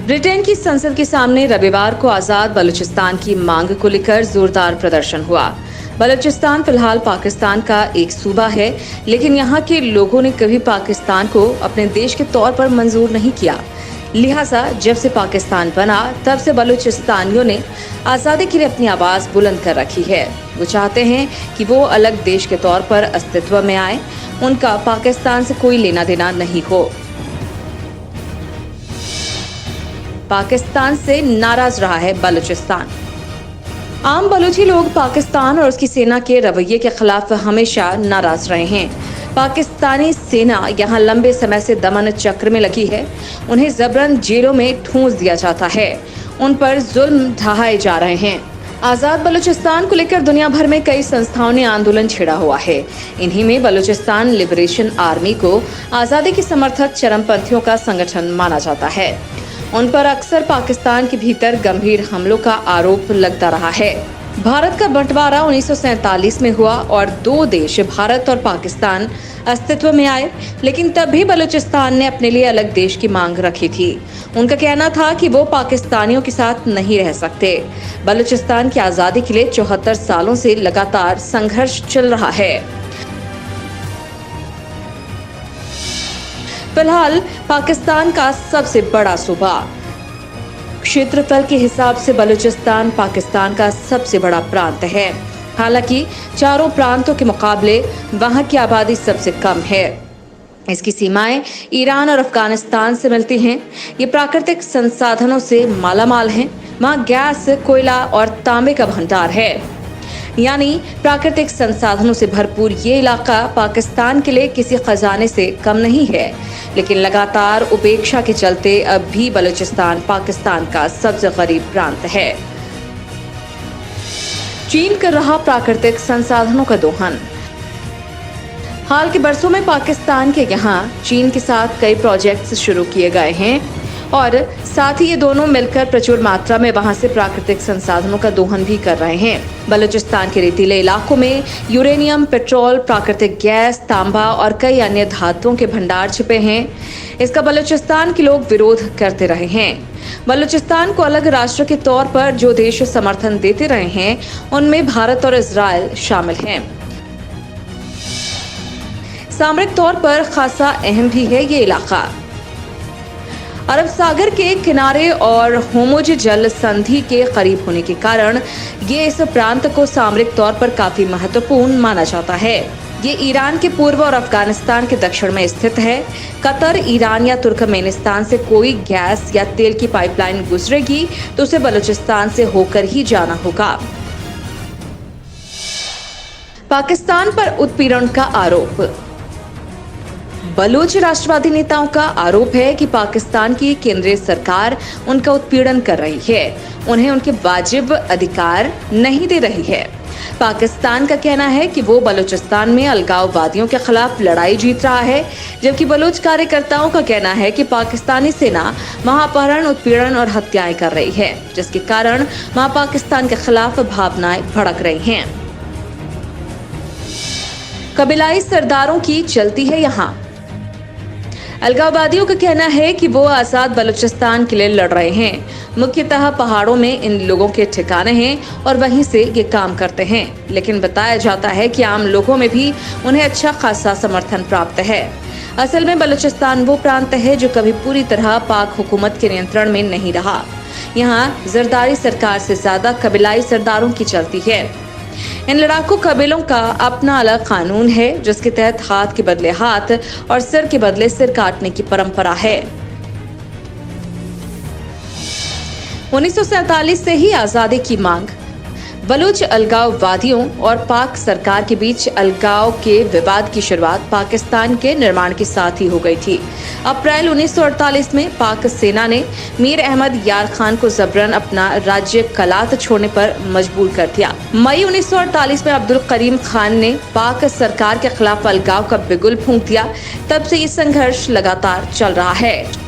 Britain की संसद के सामने रविवार को आजाद बलूचिस्तान की मांग को लेकर जोरदार प्रदर्शन हुआ। बलूचिस्तान फिलहाल पाकिस्तान का एक सूबा है, लेकिन यहाँ के लोगों ने कभी पाकिस्तान को अपने देश के तौर पर मंजूर नहीं किया। लिहाजा जब से पाकिस्तान बना तब से बलूचिस्तानियों ने आज़ादी के लिए अपनी आवाज़ बुलंद कर रखी है। वो चाहते हैं कि वो अलग देश के तौर पर अस्तित्व में आए, उनका पाकिस्तान से कोई लेना देना नहीं हो। पाकिस्तान से नाराज रहा है बलूचिस्तान। आम बलूची लोग पाकिस्तान और उसकी सेना के रवैये के खिलाफ हमेशा नाराज रहे हैं। पाकिस्तानी सेना यहाँ लंबे समय से दमन चक्र में लगी है। उन्हें जबरन जेलों में ठूंस दिया जाता है, उन पर जुल्म ढाए जा रहे हैं। आज़ाद बलूचिस्तान को लेकर दुनिया भर में कई संस्थाओं ने आंदोलन छेड़ा हुआ है। इन्हीं में बलूचिस्तान लिबरेशन आर्मी को आज़ादी के समर्थक चरमपंथियों का संगठन माना जाता है। उन पर अक्सर पाकिस्तान के भीतर गंभीर हमलों का आरोप लगता रहा है। भारत का बंटवारा 1947 में हुआ और दो देश भारत और पाकिस्तान अस्तित्व में आए, लेकिन तब भी बलूचिस्तान ने अपने लिए अलग देश की मांग रखी थी। उनका कहना था कि वो पाकिस्तानियों के साथ नहीं रह सकते। बलूचिस्तान की आज़ादी के लिए 74 सालों से लगातार संघर्ष चल रहा है। फिलहाल पाकिस्तान का सबसे बड़ा सूबा, क्षेत्रफल के हिसाब से बलूचिस्तान पाकिस्तान का सबसे बड़ा प्रांत है। हालांकि चारों प्रांतों के मुकाबले वहां की आबादी सबसे कम है। इसकी सीमाएं ईरान और अफगानिस्तान से मिलती हैं। ये प्राकृतिक संसाधनों से मालामाल हैं। वहां गैस, कोयला और तांबे का भंडार है, यानी प्राकृतिक संसाधनों से भरपूर ये इलाका पाकिस्तान के लिए किसी खजाने से कम नहीं है। लेकिन लगातार उपेक्षा के चलते अब भी बलूचिस्तान पाकिस्तान का सबसे गरीब प्रांत है। चीन कर रहा प्राकृतिक संसाधनों का दोहन। हाल के बरसों में पाकिस्तान के यहाँ चीन के साथ कई प्रोजेक्ट्स शुरू किए गए हैं और साथ ही ये दोनों मिलकर प्रचुर मात्रा में वहां से प्राकृतिक संसाधनों का दोहन भी कर रहे हैं। बलूचिस्तान के रेतीले इलाकों में यूरेनियम, पेट्रोल, प्राकृतिक गैस, तांबा और कई अन्य धातुओं के भंडार छिपे हैं। इसका बलूचिस्तान के लोग विरोध करते रहे हैं। बलूचिस्तान को अलग राष्ट्र के तौर पर जो देश समर्थन देते रहे हैं, उनमें भारत और इजराइल शामिल हैं। सामरिक तौर पर खासा अहम भी है ये इलाका। अरब सागर के किनारे और होर्मुज जल संधि के करीब होने के कारण ये इस प्रांत को सामरिक तौर पर काफी महत्वपूर्ण माना जाता है। ये ईरान के पूर्व और अफगानिस्तान के दक्षिण में स्थित है। कतर, ईरान या तुर्कमेनिस्तान से कोई गैस या तेल की पाइपलाइन गुजरेगी तो उसे बलूचिस्तान से होकर ही जाना होगा। पाकिस्तान पर उत्पीड़न का आरोप। बलूच राष्ट्रवादी नेताओं का आरोप है कि पाकिस्तान की केंद्रीय सरकार उनका उत्पीड़न कर रही है, उन्हें उनके वाजिब अधिकार नहीं दे रही है। पाकिस्तान का कहना है कि वो बलूचिस्तान में अलगाववादियों के खिलाफ लड़ाई जीत रहा है, जबकि बलूच कार्यकर्ताओं का कहना है कि पाकिस्तानी सेना वहां अपहरण, उत्पीड़न और हत्याएं कर रही है, जिसके कारण वहां पाकिस्तान के खिलाफ भावनाएं भड़क रही हैं। कबीलाई सरदारों की चलती है यहाँ। अलगाववादियों का कहना है कि वो आजाद बलूचिस्तान के लिए लड़ रहे हैं। मुख्यतः पहाड़ों में इन लोगों के ठिकाने हैं और वहीं से ये काम करते हैं, लेकिन बताया जाता है कि आम लोगों में भी उन्हें अच्छा खासा समर्थन प्राप्त है। असल में बलूचिस्तान वो प्रांत है जो कभी पूरी तरह पाक हुकूमत के नियंत्रण में नहीं रहा। यहाँ जरदारी सरकार से ज्यादा कबीलाई सरदारों की चलती है। इन लड़ाकू कबीलों का अपना अलग कानून है, जिसके तहत हाथ के बदले हाथ और सिर के बदले सिर काटने की परंपरा है। 1947 से ही आजादी की मांग। बलूच अलगाववादियों और पाक सरकार के बीच अलगाव के विवाद की शुरुआत पाकिस्तान के निर्माण के साथ ही हो गई थी। अप्रैल 1948 में पाक सेना ने मीर अहमद यार खान को जबरन अपना राज्य कलात छोड़ने पर मजबूर कर दिया। मई 1948 में अब्दुल करीम खान ने पाक सरकार के खिलाफ अलगाव का बिगुल फूंक दिया। तब से ये संघर्ष लगातार चल रहा है।